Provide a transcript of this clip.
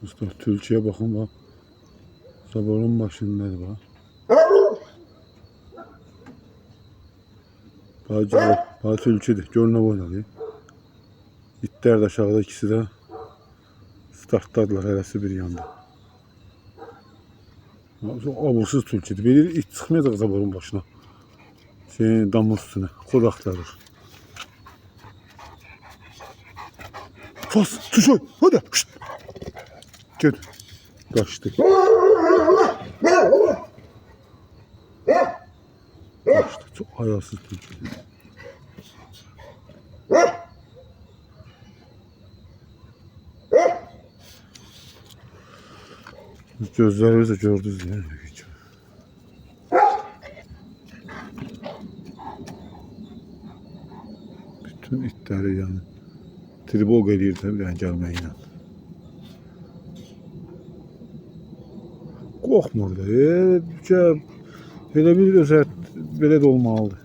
Dostlar, tülçüye bakın bak. Zaborun başındadır bak. Bazı tülçüdür. Görünə oynadı. İtler de aşağıda, ikisi de startladılar, hərəsi bir yanda. Abursuz tülçüdür. Bilir it çıxmayacaq zaborun başına. Damın üstüne. Kod axtarır. Fas, tuşoy, hadi. Şşt. Gel. Kaçtı. Kaçtı. Çok hayasız tülçü. Gözlerimizi gördünüz ya. Bütün itləri yani tribol eləyir tabii yani gəlməklə. Qorxmur da. Elə bir özət belə də olmalıdır.